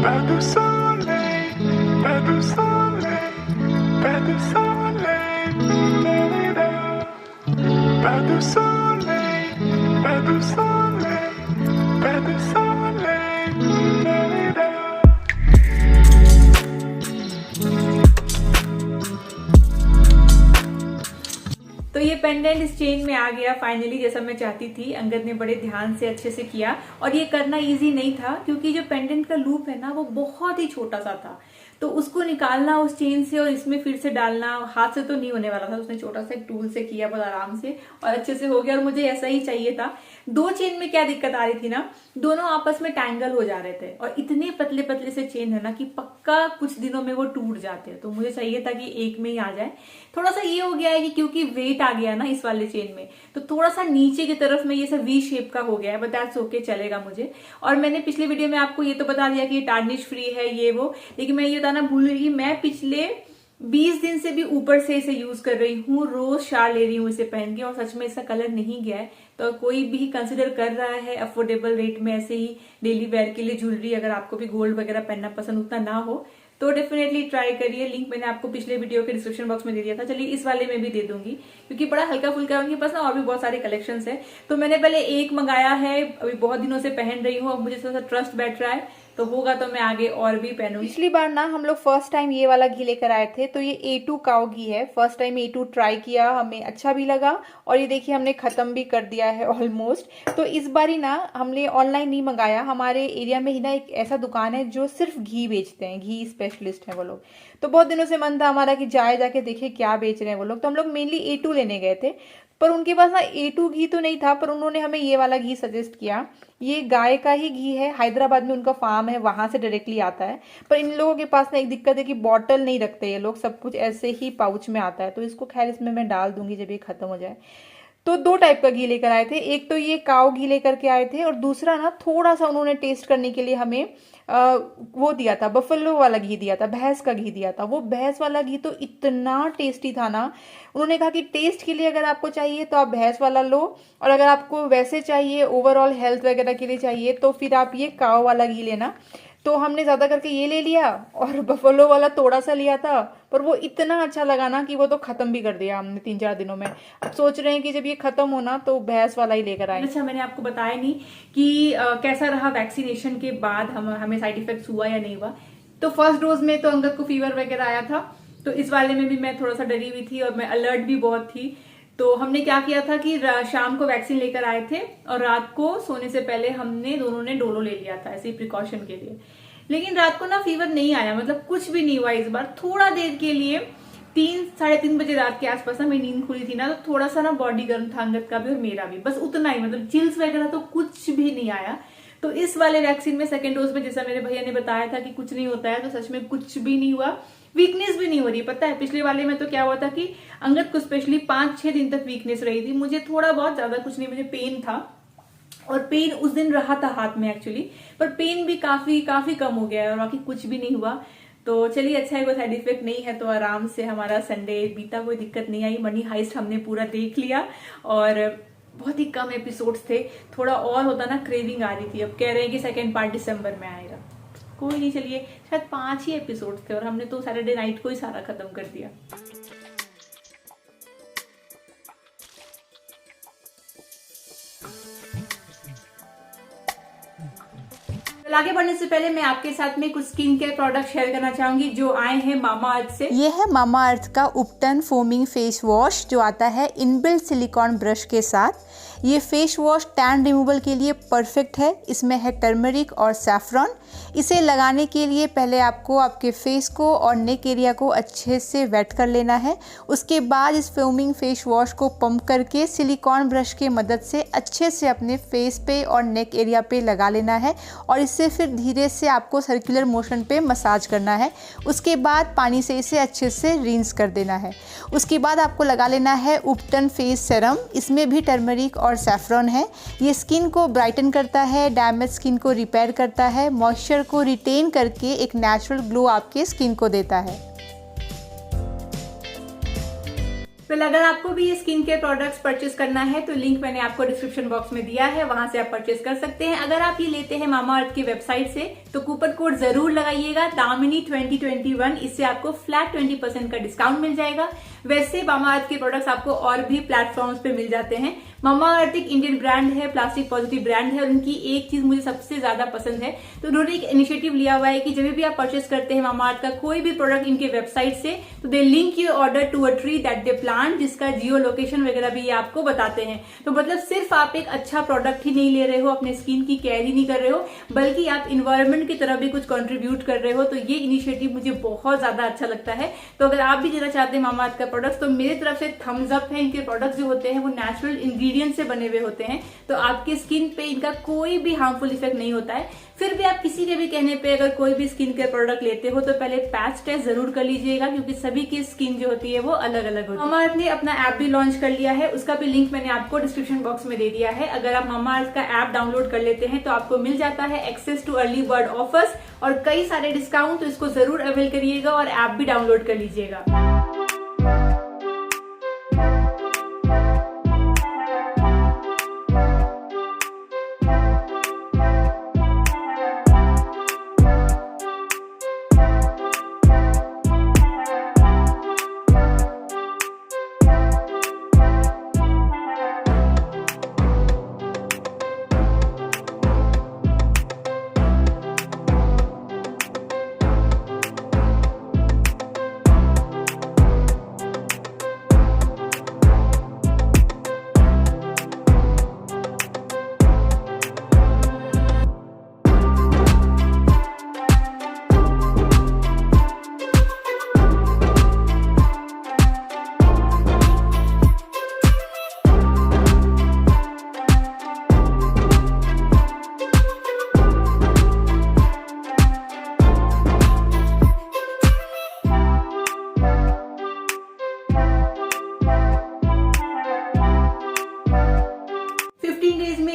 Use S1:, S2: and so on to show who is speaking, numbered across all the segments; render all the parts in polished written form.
S1: Pas de soleil, pas de soleil, pas de soleil, la-la-la. Pas de soleil, pas de soleil, pas de soleil, la-la-la.
S2: तो ये pendant इस chain में आ गया finally, जैसा मैं चाहती थी। अंगद ने बड़े ध्यान से अच्छे से किया, और ये करना इजी नहीं था क्योंकि जो पेंडेंट का लूप है ना वो बहुत ही छोटा सा था, तो उसको निकालना उस चेन से और इसमें फिर से डालना हाथ से तो नहीं होने वाला था। उसने छोटा सा एक टूल से किया, बहुत आराम से, और अच्छे से हो गया। और मुझे ऐसा ही चाहिए था। दो चेन में क्या दिक्कत आ रही थी ना, दोनों आपस में टैंगल हो जा रहे थे, और इतने पतले पतले से चेन है ना कि पक्का कुछ दिनों में वो टूट जाते हैं। तो मुझे चाहिए था कि एक में ही आ जाए। थोड़ा सा ये हो गया है कि क्योंकि वेट आ गया ना इस वाले चेन में, तो थोड़ा सा नीचे की तरफ में ये सब वी शेप का हो गया है, बट दैट्स ओके, चलेगा मुझे। और मैंने पिछले वीडियो में आपको ये तो बता दिया कि ये टार्निश फ्री है ये वो, लेकिन मैं ये बताना भूल गई, मैं पिछले 20 दिन से भी ऊपर से इसे यूज कर रही हूँ। रोज शार ले रही हूँ इसे पहन के, और सच में इसका कलर नहीं गया है। तो कोई भी कंसिडर कर रहा है अफोर्डेबल रेट में ऐसे ही डेली वेयर के लिए ज्वेलरी, अगर आपको भी गोल्ड वगैरह पहनना पसंद उतना ना हो, तो डेफिनेटली ट्राई करिए। लिंक मैंने आपको पिछले वीडियो के डिस्क्रिप्शन बॉक्स में दे दिया था। चलिए इस वाले में भी दे दूंगी, क्योंकि बड़ा हल्का फुल्का उनके पास ना और भी बहुत सारे कलेक्शंस है। तो मैंने पहले एक मंगाया है, अभी बहुत दिनों से पहन रही हूँ, अब मुझे थोड़ा सा ट्रस्ट बैठ रहा है, तो होगा तो मैं आगे और भी पहनूंगी। पिछली बार ना हम लोग फर्स्ट टाइम ये वाला घी लेकर आए थे, तो ये A2 काऊ घी है। फर्स्ट टाइम A2 ट्राई किया, हमें अच्छा भी लगा, और ये देखिए हमने खत्म भी कर दिया है ऑलमोस्ट। तो इस बार ही ना हमने ऑनलाइन नहीं मंगाया, हमारे एरिया में ही ना एक ऐसा दुकान है जो सिर्फ घी बेचते हैं, घी स्पेशलिस्ट है वो लोग। तो बहुत दिनों से मन था हमारा कि जाके देखे क्या बेच रहे हैं वो लोग। तो हम लोग मेनली A2 लेने गए थे, पर उनके पास ना A2 घी तो नहीं था, पर उन्होंने हमें ये वाला घी सजेस्ट किया। ये गाय का ही घी है, हैदराबाद में उनका फार्म है, वहां से डायरेक्टली आता है। पर इन लोगों के पास ना एक दिक्कत है कि बॉटल नहीं रखते ये लोग, सब कुछ ऐसे ही पाउच में आता है। तो इसको खैर इसमें मैं डाल दूंगी जब ये खत्म हो जाए। तो दो टाइप का घी लेकर आए थे, एक तो ये काऊ घी लेकर के आए थे, और दूसरा ना थोड़ा सा उन्होंने टेस्ट करने के लिए हमें वो दिया था, बफेलो वाला घी दिया था, भैंस का घी दिया था। वो भैंस वाला घी तो इतना टेस्टी था ना, उन्होंने कहा कि टेस्ट के लिए अगर आपको चाहिए तो आप भैंस वाला लो, और अगर आपको वैसे चाहिए ओवरऑल हेल्थ वगैरह के लिए चाहिए तो फिर आप ये काऊ वाला घी लेना। तो हमने ज्यादा करके ये ले लिया, और बफेलो वाला थोड़ा सा लिया था, पर वो इतना अच्छा लगा ना कि वो तो खत्म भी कर दिया हमने 3-4 दिनों में। अब सोच रहे हैं कि जब ये खत्म होना तो भैंस वाला ही लेकर आए। अच्छा, मैंने आपको बताया नहीं कि कैसा रहा वैक्सीनेशन के बाद, हमें साइड इफेक्ट्स हुआ या नहीं हुआ। तो फर्स्ट डोज में तो अंगद को फीवर वगैरह आया था, तो इस वाले में भी मैं थोड़ा सा डरी हुई थी और मैं अलर्ट भी बहुत थी। तो हमने क्या किया था कि शाम को वैक्सीन लेकर आए थे, और रात को सोने से पहले हमने दोनों ने डोलो ले लिया था ऐसे ही प्रिकॉशन के लिए। लेकिन रात को ना फीवर नहीं आया, मतलब कुछ भी नहीं हुआ इस बार। थोड़ा देर के लिए 3-3:30 बजे रात के आसपास ना मेरी नींद खुली थी ना, तो थोड़ा सा ना बॉडी गर्म था, अंगद का भी और मेरा भी, बस उतना ही, मतलब चिल्स वगैरह तो कुछ भी नहीं आया। तो इस वाले वैक्सीन में सेकेंड डोज में जैसा मेरे भैया ने बताया था कि कुछ नहीं होता है, तो सच में कुछ भी नहीं हुआ। वीकनेस भी नहीं हो रही, पता है पिछले वाले में तो क्या हुआ था कि अंगद को स्पेशली 5-6 दिन तक वीकनेस रही थी। मुझे थोड़ा बहुत, ज्यादा कुछ नहीं, मुझे पेन था, और पेन उस दिन रहा था हाथ में एक्चुअली, पर पेन भी काफी कम हो गया है, और बाकी कुछ भी नहीं हुआ। तो चलिए अच्छा है, कोई साइड इफेक्ट नहीं है, तो आराम से हमारा संडे बीता, कोई दिक्कत नहीं आई। मनी हाइस्ट हमने पूरा देख लिया, और बहुत ही कम एपिसोड्स थे। थोड़ा और होता ना, क्रेविंग आ रही थी। अब कह रहे हैं कि सेकेंड पार्ट दिसंबर में आएगा, कोई नहीं, चलिए। शायद 5 ही एपिसोड्स थे, और हमने तो सैटरडे नाइट को ही सारा खत्म कर दिया। आगे बढ़ने से पहले मैं आपके साथ में कुछ स्किन केयर प्रोडक्ट शेयर करना चाहूंगी जो आए हैं मामा अर्थ से। ये है मामा अर्थ का उपटन फोमिंग फेस वॉश, जो आता है इनबिल्ट सिलिकॉन ब्रश के साथ। ये फेस वॉश टैन रिमूवल के लिए परफेक्ट है। इसमें है टर्मरिक और सैफरॉन। इसे लगाने के लिए पहले आपको आपके फेस को और नेक एरिया को अच्छे से वेट कर लेना है। उसके बाद इस फोमिंग फेस वॉश को पंप करके सिलिकॉन ब्रश के मदद से अच्छे से अपने फेस पे और नेक एरिया पे लगा लेना है, और इससे फिर धीरे से आपको सर्कुलर मोशन पे मसाज करना है। उसके बाद पानी से इसे अच्छे से रिंस कर देना है। उसके बाद आपको लगा लेना है उपटन फेस सेरम। इसमें भी टर्मरिक और सैफरॉन है। ये स्किन को ब्राइटन करता है, डैमेज स्किन को रिपेयर करता है, मॉइस्चर को रिटेन करके एक नेचुरल ग्लो आपके स्किन को देता है। वेल अगर आपको भी ये स्किन केयर प्रोडक्ट्स परचेस करना है तो लिंक मैंने आपको डिस्क्रिप्शन बॉक्स में दिया है, वहां से आप परचेस कर सकते हैं। अगर आप ये लेते हैं मामाअर्थ की वेबसाइट से तो कूपन कोड जरूर लगाइएगा दामिनी 2021, इससे आपको फ्लैट 20% का डिस्काउंट मिल जाएगा। वैसे मामाअर्थ के प्रोडक्ट्स आपको और भी प्लेटफॉर्म्स पे मिल जाते हैं। मामाअर्थ एक इंडियन ब्रांड है, प्लास्टिक पॉजिटिव ब्रांड है, और उनकी एक चीज मुझे सबसे ज्यादा पसंद है, तो उन्होंने एक इनिशिएटिव लिया हुआ है कि जब भी आप परचेस करते हैं मामाअर्थ का कोई भी प्रोडक्ट इनके वेबसाइट से, तो they link your order to a tree that they plant, जिसका जियो लोकेशन वगैरह भी ये आपको बताते हैं। तो मतलब सिर्फ आप एक अच्छा प्रोडक्ट ही नहीं ले रहे हो, अपने स्किन की केयर ही नहीं कर रहे हो, बल्कि आप इन्वायरमेंट की तरफ भी कुछ कंट्रीब्यूट कर रहे हो। तो ये इनिशिएटिव मुझे बहुत ज्यादा अच्छा लगता है। तो अगर आप भी लेना चाहते हैं मामाअर्थ का प्रोडक्ट तो मेरी तरफ से थम्स अप है। इनके प्रोडक्ट्स जो होते हैं वो नेचुरल इंग्रेडिएंट से बने हुए होते हैं, तो आपके स्किन पे इनका कोई भी हार्मफुल इफेक्ट नहीं होता है। फिर भी आप किसी के भी कहने पे अगर कोई भी स्किन केयर प्रोडक्ट लेते हो तो पहले पैच टेस्ट जरूर कर लीजिएगा, क्योंकि सभी की स्किन जो होती है वो अलग अलग होती है। मामाअर्थ ने अपना ऐप भी लॉन्च कर लिया है, उसका भी लिंक मैंने आपको डिस्क्रिप्शन बॉक्स में दे दिया है। अगर आप मामाअर्थ का ऐप डाउनलोड कर लेते हैं तो आपको मिल जाता है access to early bird offers और कई सारे डिस्काउंट, तो इसको जरूर अवेल करिएगा और ऐप भी डाउनलोड कर लीजिएगा।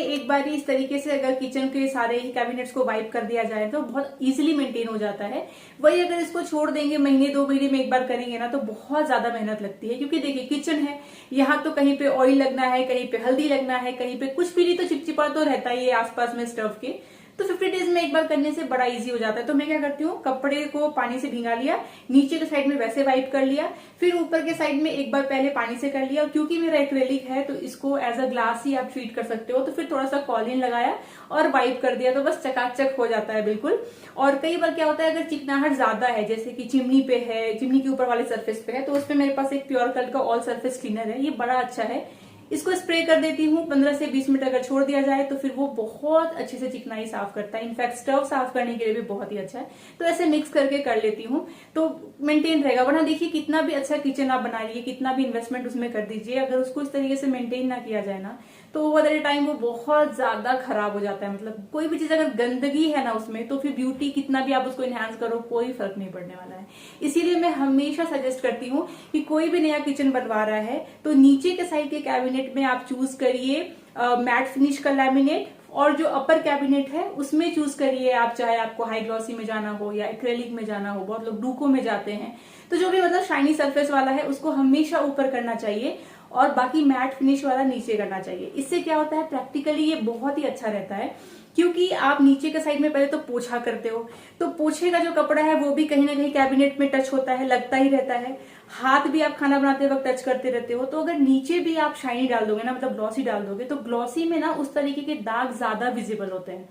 S2: एक बार इस तरीके से अगर किचन के सारे ही कैबिनेट्स को वाइप कर दिया जाए तो बहुत इजीली मेंटेन हो जाता है। वही अगर इसको छोड़ देंगे, महीने 2 महीने में एक बार करेंगे ना, तो बहुत ज्यादा मेहनत लगती है। क्योंकि देखिए किचन है, यहाँ तो कहीं पे ऑयल लगना है, कहीं पे हल्दी लगना है, कहीं पे कुछ भी नहीं तो चिपचिपा तो रहता ही है आसपास में स्टव के। तो 50 डेज में एक बार करने से बड़ा इजी हो जाता है। तो मैं क्या करती हूँ, कपड़े को पानी से भिंगा लिया, नीचे के साइड में वैसे वाइप कर लिया, फिर ऊपर के साइड में एक बार पहले पानी से कर लिया। और क्योंकि मेरा एक्रेलिक है तो इसको एज अ ग्लास ही आप ट्रीट कर सकते हो, तो फिर थोड़ा सा कॉलिन लगाया और वाइप कर दिया, तो बस चकाचक हो जाता है बिल्कुल। और कई बार क्या होता है, अगर चिकनाहट ज्यादा है, जैसे कि चिमनी पे है, चिमनी के ऊपर वाले सरफेस पे है, तो उस पर मेरे पास एक प्योर कलर का ऑल सरफेस क्लीनर है, ये बड़ा अच्छा है। इसको स्प्रे कर देती हूँ, 15 से 20 मिनट अगर छोड़ दिया जाए तो फिर वो बहुत अच्छे से चिकनाई साफ करता है। इनफैक्ट स्टव साफ करने के लिए भी बहुत ही अच्छा है। तो ऐसे मिक्स करके कर लेती हूँ तो मेंटेन रहेगा। वरना देखिए कितना भी अच्छा किचन आप बना लीजिए, कितना भी इन्वेस्टमेंट उसमें कर दीजिए, अगर उसको इस तरीके से मेंटेन ना किया जाए ना, तो ओवर द टाइम वो बहुत ज्यादा खराब हो जाता है। मतलब कोई भी चीज अगर गंदगी है ना उसमें, तो फिर ब्यूटी कितना भी आप उसको इनहेंस करो, कोई फर्क नहीं पड़ने वाला है। इसीलिए मैं हमेशा सजेस्ट करती हूँ कि कोई भी नया किचन बनवा रहा है तो नीचे के साइड के कैबिनेट में आप चूज करिए मैट फिनिश का लैमिनेट, और जो अपर कैबिनेट है उसमें चूज करिए आप, चाहे आपको हाई ग्लॉसी में जाना हो या एक्रेलिक में जाना हो। बहुत लोग डूको में जाते हैं, तो जो भी मतलब शाइनी सरफेस वाला है उसको हमेशा ऊपर करना चाहिए और बाकी मैट फिनिश वाला नीचे करना चाहिए। इससे क्या होता है, प्रैक्टिकली ये बहुत ही अच्छा रहता है। क्योंकि आप नीचे के साइड में पहले तो पोछा करते हो, तो पोछे का जो कपड़ा है वो भी कहीं ना कहीं कैबिनेट में टच होता है, लगता ही रहता है। हाथ भी आप खाना बनाते वक्त टच करते रहते हो। तो अगर नीचे भी आप शाइनी डाल दोगे ना, मतलब ग्लॉसी डाल दोगे, तो ग्लॉसी में ना उस तरीके के दाग ज्यादा विजिबल होते हैं,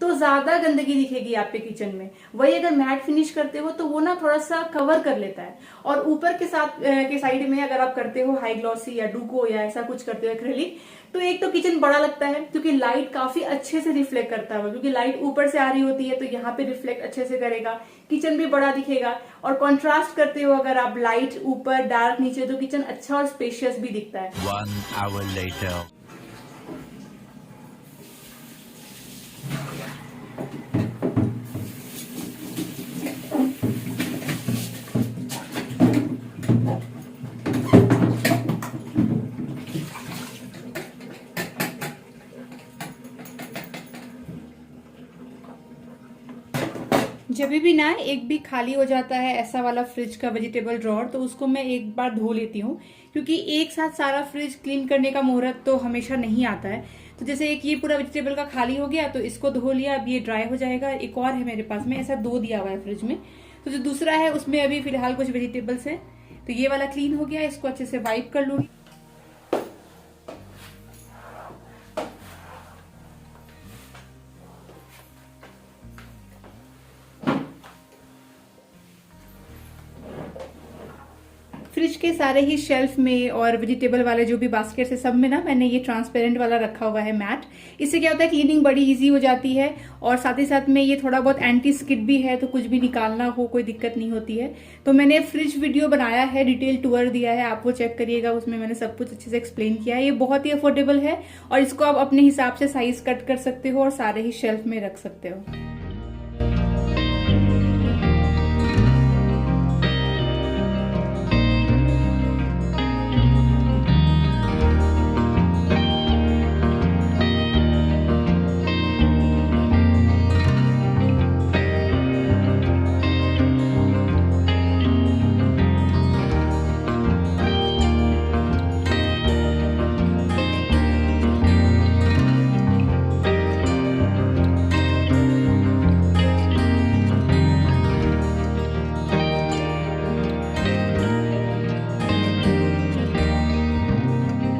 S2: तो ज्यादा गंदगी दिखेगी आपके किचन में। वही अगर मैट फिनिश करते हो तो वो ना थोड़ा सा कवर कर लेता है। और ऊपर के साथ के साइड में अगर आप करते हो हाई ग्लॉसी या डूको या ऐसा कुछ करते हो एक्रेलिक, तो एक तो किचन बड़ा लगता है क्योंकि लाइट काफी अच्छे से रिफ्लेक्ट करता है, क्योंकि लाइट ऊपर से आ रही होती है तो यहाँ पे रिफ्लेक्ट अच्छे से करेगा, किचन भी बड़ा दिखेगा। और कॉन्ट्रास्ट करते हो अगर आप लाइट ऊपर डार्क नीचे, तो किचन अच्छा और स्पेशियस भी दिखता है।
S3: 1 hour later.
S2: जब भी ना एक भी खाली हो जाता है ऐसा वाला फ्रिज का वेजिटेबल ड्रॉर, तो उसको मैं एक बार धो लेती हूँ, क्योंकि एक साथ सारा फ्रिज क्लीन करने का मुहूर्त तो हमेशा नहीं आता है। तो जैसे एक ये पूरा वेजिटेबल का खाली हो गया तो इसको धो लिया, अब ये ड्राई हो जाएगा। एक और है मेरे पास में, ऐसा 2 दिया हुआ है फ्रिज में। तो जो दूसरा है उसमें अभी फिलहाल कुछ वेजिटेबल्स है, तो ये वाला क्लीन हो गया, इसको अच्छे से वाइप कर लूंगी। फ्रिज के सारे ही शेल्फ में और वेजिटेबल वाले जो भी बास्केट है सब में ना मैंने ये ट्रांसपेरेंट वाला रखा हुआ है मैट। इससे क्या होता है, क्लीनिंग बड़ी इजी हो जाती है, और साथ ही साथ में ये थोड़ा बहुत एंटी स्किड भी है, तो कुछ भी निकालना हो कोई दिक्कत नहीं होती है। तो मैंने फ्रिज वीडियो बनाया है, डिटेल टूर दिया है, आप वो चेक करिएगा, उसमें मैंने सब कुछ अच्छे से एक्सप्लेन किया है। ये बहुत ही अफोर्डेबल है और इसको आप अपने हिसाब से साइज कट कर सकते हो और सारे ही शेल्फ में रख सकते हो।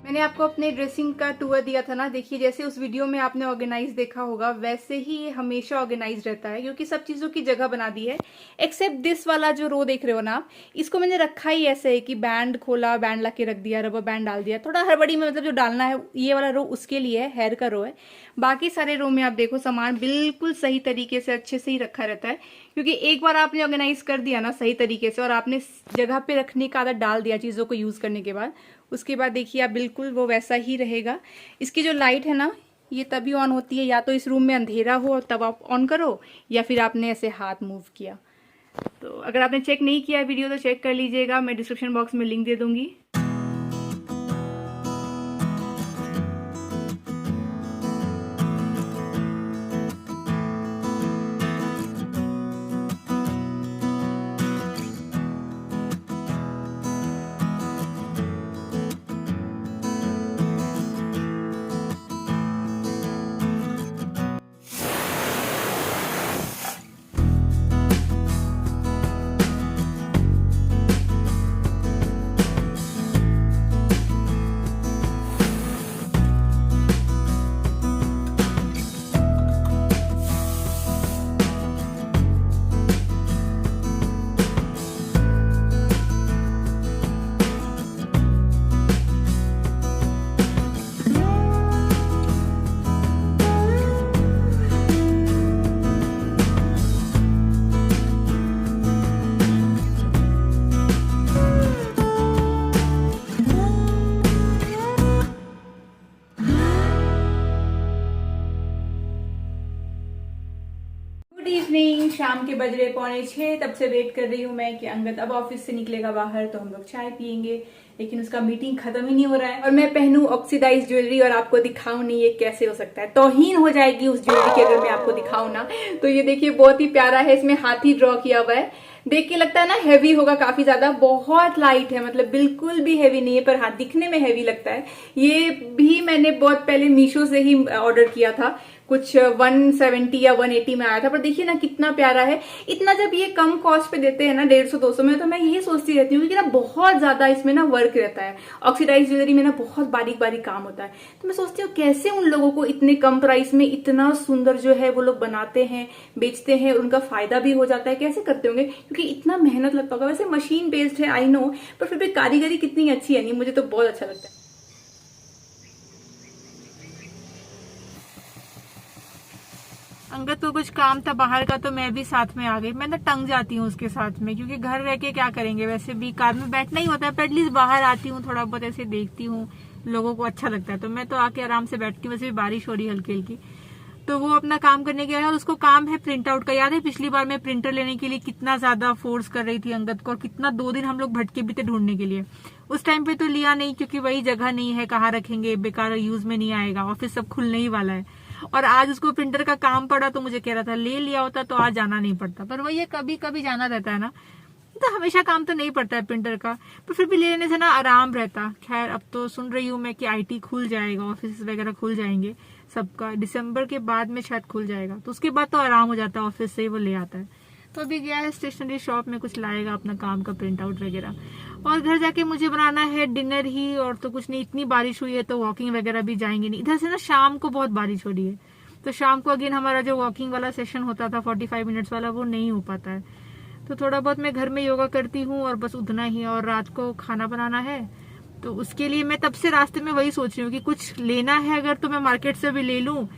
S2: मैंने आपको अपने ड्रेसिंग का टूर दिया था ना, देखिए जैसे उस वीडियो में आपने ऑर्गेनाइज देखा होगा वैसे ही ये हमेशा ऑर्गेनाइज रहता है, क्योंकि सब चीजों की जगह बना दी है। एक्सेप्ट दिस वाला जो रो देख रहे हो ना आप, इसको मैंने रखा ही ऐसे है कि बैंड खोला, बैंड ला के रख दिया, रबर बैंड डाल दिया, थोड़ा हड़बड़ी में मतलब जो डालना है ये वाला रो उसके लिए है, हेयर का रो है। बाकी सारे रो में आप देखो सामान बिल्कुल सही तरीके से अच्छे से ही रखा रहता है, क्योंकि एक बार आपने ऑर्गेनाइज कर दिया ना सही तरीके से और आपने जगह पे रखने का आदत डाल दिया चीजों को यूज करने के बाद, उसके बाद देखिए आप बिल्कुल वो वैसा ही रहेगा। इसकी जो लाइट है ना ये तभी ऑन होती है या तो इस रूम में अंधेरा हो तब आप ऑन करो, या फिर आपने ऐसे हाथ मूव किया। तो अगर आपने चेक नहीं किया वीडियो तो चेक कर लीजिएगा, मैं डिस्क्रिप्शन बॉक्स में लिंक दे दूंगी। गुड इवनिंग, शाम के बज रहे 5:45, तब से वेट कर रही हूँ मैं कि अंगद अब ऑफिस से निकलेगा बाहर तो हम लोग चाय पियेंगे, लेकिन उसका मीटिंग खत्म ही नहीं हो रहा है। और मैं पहनूं ऑक्सीडाइज ज्वेलरी और आपको दिखाऊं नहीं, ये कैसे हो सकता है, तौहीन हो जाएगी उस ज्वेलरी की अगर मैं आपको दिखाऊं ना। तो ये देखिए बहुत ही प्यारा है, इसमें हाथी ड्रॉ किया हुआ है, देख के लगता है ना हैवी होगा काफी ज्यादा, बहुत लाइट है, मतलब बिल्कुल भी हैवी नहीं है, पर हाँ दिखने में हैवी लगता है। ये भी मैंने बहुत पहले मीशो से ही ऑर्डर किया था, कुछ 170 या 180 में आया था, पर देखिए ना कितना प्यारा है। इतना जब ये कम कॉस्ट पे देते हैं ना 150-200 में, तो मैं यही सोचती रहती हूँ कि ना बहुत ज्यादा इसमें ना वर्क रहता है। ऑक्सीडाइज ज्वेलरी में ना बहुत बारीक बारीक काम होता है, तो मैं सोचती हूँ कैसे उन लोगों को इतने कम प्राइस में इतना सुंदर जो है वो लोग बनाते हैं, बेचते हैं, उनका फायदा भी हो जाता है, कैसे करते होंगे, क्योंकि इतना मेहनत लगता होगा। वैसे मशीन बेस्ड है आई नो, पर फिर भी कारीगरी कितनी अच्छी है, नहीं मुझे तो बहुत अच्छा लगता है। अंगद को कुछ काम था बाहर का तो मैं भी साथ में आ गई। मैं ना टंग जाती हूँ उसके साथ में, क्योंकि घर रह के क्या करेंगे, वैसे भी कार में बैठना ही होता है, पर एटलीस्ट बाहर आती हूँ, थोड़ा बहुत ऐसे देखती हूँ, लोगों को अच्छा लगता है, तो मैं तो आके आराम से बैठती हूँ। वैसे भी बारिश हो रही है हल्की हल्की, तो वो अपना काम करने गया है और उसको काम है प्रिंट आउट का। याद है पिछली बार मैं प्रिंटर लेने के लिए कितना ज्यादा फोर्स कर रही थी अंगद को, और कितना 2 दिन हम लोग भटके भी थे ढूंढने के लिए। उस टाइम पे तो लिया नहीं, क्योंकि वही जगह नहीं है, कहाँ रखेंगे, बेकार यूज में नहीं आएगा, ऑफिस सब खुलने ही वाला है। और आज उसको प्रिंटर का काम पड़ा तो मुझे कह रहा था ले लिया होता तो आज जाना नहीं पड़ता, पर वही है कभी कभी जाना रहता है ना, तो हमेशा काम तो नहीं पड़ता है प्रिंटर का, पर फिर भी ले लेने से ना आराम रहता। खैर अब तो सुन रही हूँ मैं कि IT खुल जाएगा, ऑफिस वगैरह खुल जाएंगे सबका, दिसंबर के बाद में शायद खुल जाएगा, तो उसके बाद तो आराम हो जाता है, ऑफिस से ही वो ले आता है। तो अभी गया है स्टेशनरी शॉप में, कुछ लाएगा अपना काम का प्रिंट आउट वगैरह, और घर जाके मुझे बनाना है डिनर ही, और तो कुछ नहीं। इतनी बारिश हुई है तो वॉकिंग वगैरह भी जाएंगे नहीं, इधर से ना शाम को बहुत बारिश हो रही है, तो शाम को अगेन हमारा जो वॉकिंग वाला सेशन होता था 45 मिनट्स वाला, वो नहीं हो पाता है। तो थोड़ा बहुत मैं घर में योगा करती हूँ और बस उतना ही, और रात को खाना बनाना है, तो उसके लिए मैं तब से रास्ते में वही सोच रही हूँ कि कुछ लेना है अगर तो मैं मार्केट से भी ले लूँ,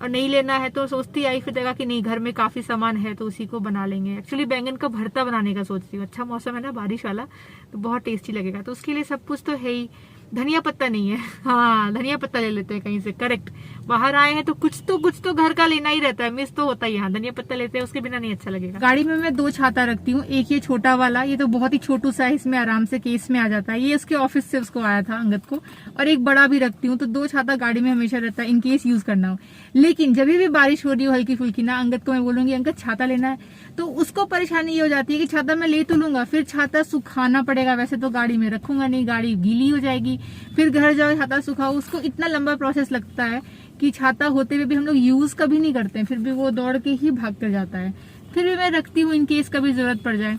S2: और नहीं लेना है तो सोचती आई फिर देखा कि नहीं घर में काफी सामान है तो उसी को बना लेंगे। एक्चुअली बैंगन का भरता बनाने का सोच रही हूँ, अच्छा मौसम है ना बारिश वाला, तो बहुत टेस्टी लगेगा। तो उसके लिए सब कुछ तो है ही, धनिया पत्ता नहीं है, हाँ धनिया पत्ता ले लेते हैं कहीं से, करेक्ट, बाहर आए हैं तो कुछ तो घर का लेना ही रहता है, मिस तो होता ही, यहाँ धनिया पत्ता लेते हैं, उसके बिना नहीं अच्छा लगेगा। गाड़ी में मैं 2 छाता रखती हूँ, एक ये छोटा वाला, ये तो बहुत ही छोटू सा है, इसमें आराम से केस में आ जाता है, ये उसके ऑफिस से उसको आया था अंगद को, और एक बड़ा भी रखती हूँ, तो 2 छाता गाड़ी में हमेशा रहता है इन केस यूज करना हो। लेकिन जब भी बारिश हो रही हो हल्की फुल्की ना, अंगद को मैं बोलूंगी अंगद छाता लेना है, तो उसको परेशानी ये हो जाती है कि छाता मैं ले तो लूंगा, फिर छाता सुखाना पड़ेगा, वैसे तो गाड़ी में रखूंगा नहीं, गाड़ी गीली हो जाएगी, फिर घर जाओ छाता सुखाओ, उसको इतना लंबा प्रोसेस लगता है कि छाता होते हुए भी हम लोग यूज कभी नहीं करते हैं, फिर भी वो दौड़ के ही भाग कर जाता है। फिर भी मैं रखती हूँ इन केस कभी जरूरत पड़ जाए।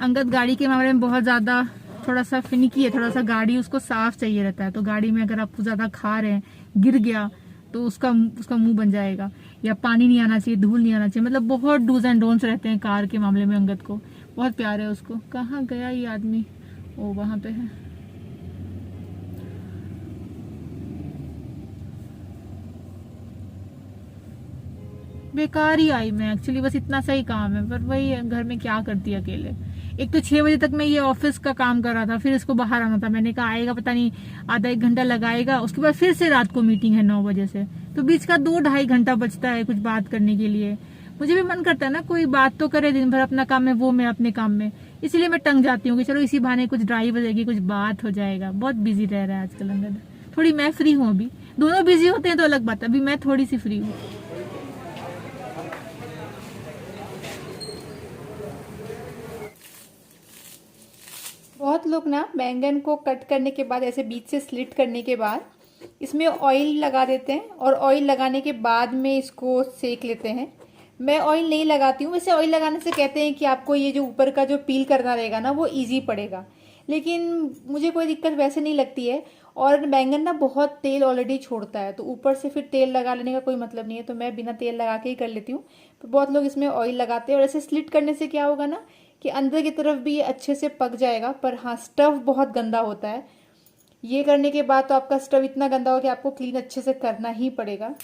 S2: अंगद गाड़ी के मामले में बहुत ज्यादा थोड़ा सा फिनिकी है, थोड़ा सा गाड़ी उसको साफ चाहिए रहता है, तो गाड़ी में अगर आप ज्यादा खा रहे हैं, गिर गया तो उसका मुंह बन जाएगा, या पानी नहीं आना चाहिए, धूल नहीं आना चाहिए, मतलब बहुत डूज एंड डोंट्स रहते हैं कार के मामले में। अंगद को बहुत प्यार है उसको। कहाँ गया ये आदमी, ओ वहां पे है। बेकार ही आई मैं, एक्चुअली बस इतना सा ही काम है, पर वही है घर में क्या करती है अकेले। एक तो 6 बजे तक मैं ये ऑफिस का काम कर रहा था, फिर इसको बाहर आना था, मैंने कहा आएगा पता नहीं आधा 1 घंटा लगाएगा, उसके बाद फिर से रात को मीटिंग है 9 बजे से, तो बीच का 2-2.5 घंटा बचता है कुछ बात करने के लिए। मुझे भी मन करता है ना कोई बात तो करे, दिन भर अपना काम है वो मैं अपने काम में, इसलिए मैं टंग जाती हूँ कि चलो इसी बहाने कुछ ड्राइव हो जाएगी, कुछ बात हो जाएगा। बहुत बिजी रह रहा है आजकल अंगद, थोड़ी मैं फ्री हूँ अभी, दोनों बिजी होते हैं तो अलग बात है, अभी मैं थोड़ी सी फ्री हूँ। बहुत लोग ना बैंगन को कट करने के बाद ऐसे बीच से स्लिट करने के बाद इसमें ऑयल लगा देते हैं, और ऑयल लगाने के बाद में इसको सेक लेते हैं। मैं ऑयल नहीं लगाती हूँ, वैसे ऑयल लगाने से कहते हैं कि आपको ये जो ऊपर का जो पील करना रहेगा ना वो इजी पड़ेगा, लेकिन मुझे कोई दिक्कत वैसे नहीं लगती है। और बैंगन ना बहुत तेल ऑलरेडी छोड़ता है, तो ऊपर से फिर तेल लगा लेने का कोई मतलब नहीं है, तो मैं बिना तेल लगा के ही कर लेती हूँ। तो बहुत लोग इसमें ऑयल लगाते हैं, और ऐसे स्लिट करने से क्या होगा ना कि अंदर की तरफ भी ये अच्छे से पक जाएगा। पर हाँ स्टव बहुत गंदा होता है, ये करने के बाद तो आपका स्टव इतना गंदा हो कि आपको क्लीन अच्छे से करना ही पड़ेगा।